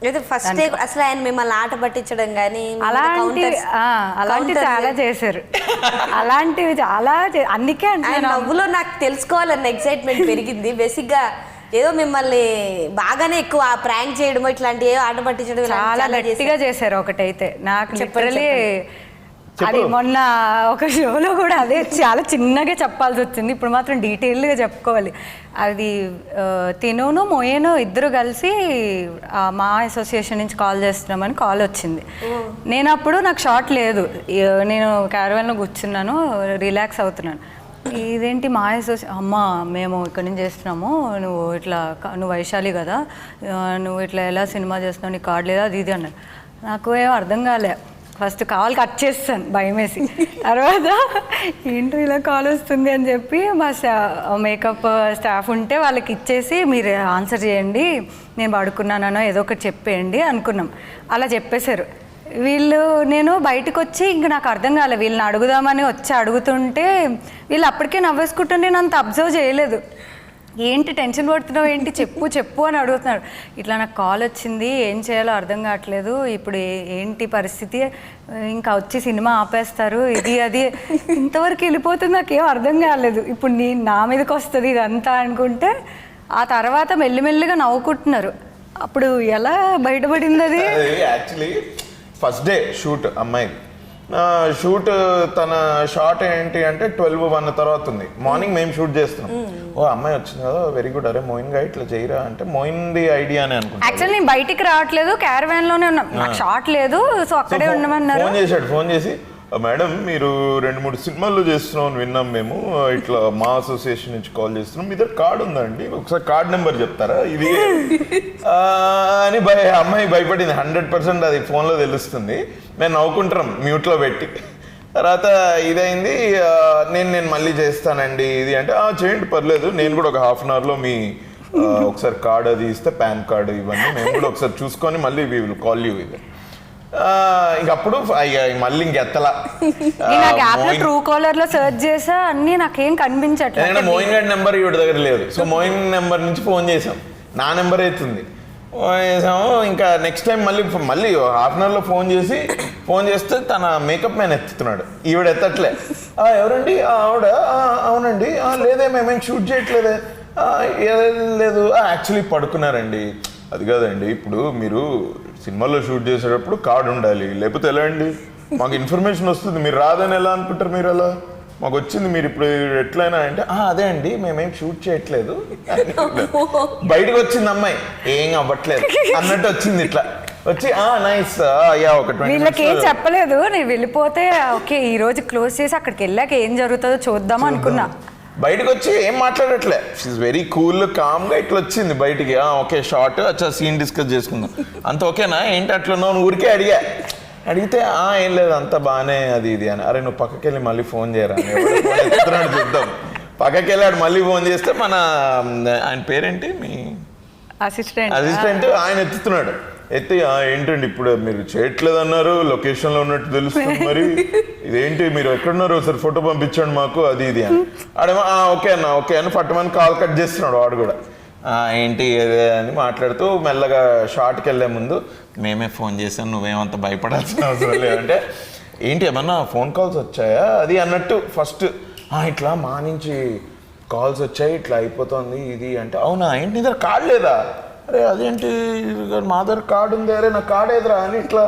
అయితే ఫస్ట్ అసలు ఆయన మిమ్మల్ని ఆట పట్టించడం కానీ అలాంటివి చాలా చేశారు. అలాంటివి చాలా అందుకే ఆయన నవ్వులో నాకు తెలుసుకోవాలన్న ఎక్సైట్మెంట్ పెరిగింది. బేసిక్గా ఏదో మిమ్మల్ని బాగానే ఎక్కువ ప్రాంక్ చేయడం ఇట్లాంటివి ఏదో ఆట పట్టించడం చాలా గట్టిగా చేశారు. ఒకటైతే నాకు లిటరలీ అది మొన్న ఒక షోలో కూడా అదే చాలా చిన్నగా చెప్పాల్సి వచ్చింది. ఇప్పుడు మాత్రం డీటెయిల్గా చెప్పుకోవాలి. అది తినును మోయేను ఇద్దరు కలిసి మా అసోసియేషన్ నుంచి కాల్ చేస్తున్నామని కాల్ వచ్చింది. నేను అప్పుడు నాకు షార్ట్ లేదు, నేను క్యారవాన్లో కూర్చున్నాను, రిలాక్స్ అవుతున్నాను. ఇదేంటి మా అమ్మ మేము ఇక్కడి నుంచి చేస్తున్నాము, నువ్వు వైశాలి కదా, నువ్వు ఇట్లా ఎలా సినిమా చేస్తున్నావు, నీ కార్డు లేదా అది ఇది అన్నారు. నాకు ఏమో అర్థం కాలే. ఫస్ట్ కాల్ కట్ చేస్తాను భయం వేసి, తర్వాత ఏంటో ఇలా కాల్ వస్తుంది అని చెప్పి మా మేకప్ స్టాఫ్ ఉంటే వాళ్ళకి ఇచ్చేసి మీరు ఆన్సర్ చేయండి, నేను పడుకున్నానో ఏదో ఒకటి చెప్పేయండి అనుకున్నాం. అలా చెప్పేశారు వీళ్ళు. నేను బయటకు వచ్చి ఇంక నాకు అర్థం కాలేదు, వీళ్ళని అడుగుదామని వచ్చి అడుగుతుంటే వీళ్ళు అప్పటికే నవ్వేసుకుంటే నేను అంత అబ్జర్వ్ చేయలేదు. ఏంటి టెన్షన్ పడుతున్నావు ఏంటి, చెప్పు అని అడుగుతున్నారు. ఇట్లా నాకు కాల్ వచ్చింది, ఏం చేయాలో అర్థం కావట్లేదు, ఇప్పుడు ఏంటి పరిస్థితి, ఇంకా వచ్చి సినిమా ఆపేస్తారు, ఇది అది ఇంతవరకు వెళ్ళిపోతుంది, నాకేం అర్థం కాలేదు. ఇప్పుడు నా మీదకి వస్తుంది ఇదంతా అనుకుంటే ఆ తర్వాత మెల్లిమెల్లిగా నవ్వుకుంటున్నారు. అప్పుడు ఎలా బయటపడింది అది? యాక్చువల్లీ ఫస్ట్ డే షూట్ అమ్మాయి షూట్, తన షార్ట్ ఏంటి అంటే 12-1 తర్వాత ఉంది. మార్నింగ్ మేము షూట్ చేస్తున్నాం. ఓ అమ్మాయి వచ్చింది కదా, వెరీ గుడ్, అరే మోయిన్ గా ఇట్లా చేయరా అంటే మోయిన్ది ఐడియా అని అనుకుంటా. యాక్చువల్లీ నేను బయటికి రావట్లేదు, క్యారవాన్ లోనే ఉన్నాం, నాకు షార్ట్ లేదు, సో అక్కడే ఉండమన్నారు. ఫోన్ చేసి మేడం మీరు 2-3 సినిమాల్లో చేస్తున్నాం విన్నాం మేము, ఇట్లా మా అసోసియేషన్ నుంచి కాల్ చేస్తున్నాం, మీ దగ్గర కార్డు ఉందండి, ఒకసారి కార్డ్ నెంబర్ చెప్తారా ఇది అని అమ్మాయి భయపడింది. 100% అది ఫోన్లో తెలుస్తుంది. మేము నవ్వుకుంటాం మ్యూట్లో పెట్టి. తర్వాత ఇదైంది, నేను మళ్ళీ చేస్తానండి ఇది అంటే చేయండి పర్లేదు, నేను కూడా ఒక హాఫ్ అన్ అవర్లో మీ ఒకసారి కార్డు అది ఇస్తే పాన్ కార్డు ఇవన్నీ మేము కూడా ఒకసారి చూసుకొని మళ్ళీ వీ విల్ కాల్ యూ ఇది. ఇంకప్పుడు మళ్ళీ ఇంకెత్తలా ట్రూ కాలర్ లో సెర్చ్ చేసా, అన్ని నాకేం కనిపించట్లేదు. మోయిన్ గారి నెంబర్ ఇవి దగ్గర లేదు, సో మోయిన్ నెంబర్ నుంచి ఫోన్ చేసాం, నా నెంబర్ అవుతుంది చేసాము. ఇంకా నెక్స్ట్ టైం మళ్ళీ హాఫ్ అన్ అవర్లో ఫోన్ చేస్తే తన మేకప్ మ్యాన్ ఎత్తుతున్నాడు, ఈవిడ ఎత్తట్లే. ఎవరండి? ఆవిడ అవునండి, లేదే మేమేం షూట్ చేయట్లేదే, లేదు యాక్చువల్లీ పడుకున్నారండి. అది కాదండి, ఇప్పుడు మీరు సినిమాలో షూట్ చేసేటప్పుడు కార్డు ఉండాలి, లేకపోతే ఎలా అండి మాకు ఇన్ఫర్మేషన్ వస్తుంది, మీరు రాదని ఎలా అనుకుంటారు, మీరు అలా మాకు వచ్చింది, మీరు ఇప్పుడు ఎట్లయినా అంటే అదే అండి మేమేం షూట్ చేయట్లేదు. బయటకు వచ్చింది అమ్మాయి, ఏం అవ్వట్లేదు అన్నట్టు వచ్చింది, ఇట్లా వచ్చి నైస్ అయ్యా ఒకటి వీళ్ళకి ఏం చెప్పలేదు. నేను వెళ్ళిపోతే ఓకే ఈ రోజు క్లోజ్ చేసి అక్కడికి వెళ్ళాక ఏం జరుగుతుందో చూద్దాం అనుకున్నా. బయటకు వచ్చి ఏం మాట్లాడట్లే, షీఈస్ వెరీ కూల్ కామ్గా ఇట్లా వచ్చింది బయటికి. ఓకే షార్ట్ అచ్చా సీన్ డిస్కస్ చేసుకుందాం, అంత ఓకేనా ఏంటి అట్లా ఊరికే అడిగితే ఏం లేదు అంత బాగానే అది ఇది అని. అరే నువ్వు పక్కకి వెళ్ళి మళ్ళీ ఫోన్ చేయరా, ఎత్తుతున్నాడు చూద్దాం. పక్కకి వెళ్ళాడు, మళ్ళీ ఫోన్ చేస్తే మన ఆయన పేరేంటి మీ అసిస్టెంట్ ఆయన ఎత్తుతున్నాడు. ఎత్తి ఏంటండి ఇప్పుడు మీరు చేయట్లేదు అన్నారు, లొకేషన్లో ఉన్నట్టు తెలుస్తుంది, మరి ఇదేంటి మీరు ఎక్కడున్నారు ఒకసారి ఫోటో పంపించండి మాకు అది ఇది అని. ఆడేమో ఓకే అన్న ఓకే అని పట్టమని కాల్ కట్ చేస్తున్నాడు వాడు కూడా. ఏంటి ఏదే అని మాట్లాడుతూ మెల్లగా షార్ట్కి వెళ్ళే ముందు మేమే ఫోన్ చేసాను, నువ్వేమంత భయపడాల్సిన అవసరం లేదంటే ఏంటి ఏమన్నా ఫోన్ కాల్స్ వచ్చాయా అది అన్నట్టు ఫస్ట్ ఇట్లా మా నుంచి కాల్స్ వచ్చాయి ఇట్లా అయిపోతుంది ఇది అంటే, అవునా ఏంటి నీ దగ్గర కార్డు లేదా, అరే అదేంటి మా దగ్గర కార్డు ఉంది, అరే నా కార్డు ఎదురా అని ఇట్లా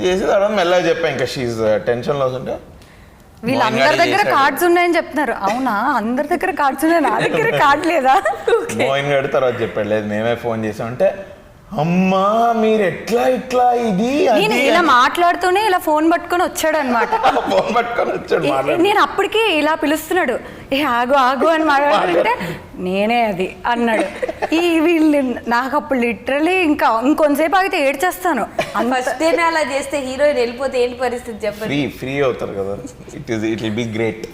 చేసి తర్వాత మెల్లగా చెప్పా. ఇంకా షీజ్ టెన్షన్లో ఉంటే వీళ్ళందరి దగ్గర కార్డ్స్ ఉన్నాయని చెప్తున్నారు. అవునా అందరి దగ్గర కార్డ్స్ ఉన్నాయి, నా దగ్గర కార్డు లేదా? మోయిన్ గారు తర్వాత చెప్పాడు లేదు మేమే ఫోన్ చేసాం అంటే, అమ్మా మీరు ఎట్లా ఇట్లా ఇది ఇలా మాట్లాడుతూనే ఇలా ఫోన్ పట్టుకొని వచ్చాడు అనమాట. ఫోన్ పట్టుకొని వచ్చాడు, నేను అప్పటికి ఇలా పిలుస్తున్నాడు, ఆగు అని మాట్లాడుతుంటే నేనే అది అన్నాడు. వీళ్ళు నాకు అప్పుడు లిటరలీ ఇంకొంతసేపు ఆగితే ఏడ్చేస్తాను. ఫస్ట్ అలా చేస్తే హీరోయిన్ వెళ్ళిపోతే ఏంటి పరిస్థితి చెప్పండి? ఫ్రీ అవుతారు కదా, ఇట్ విల్ బి గ్రేట్.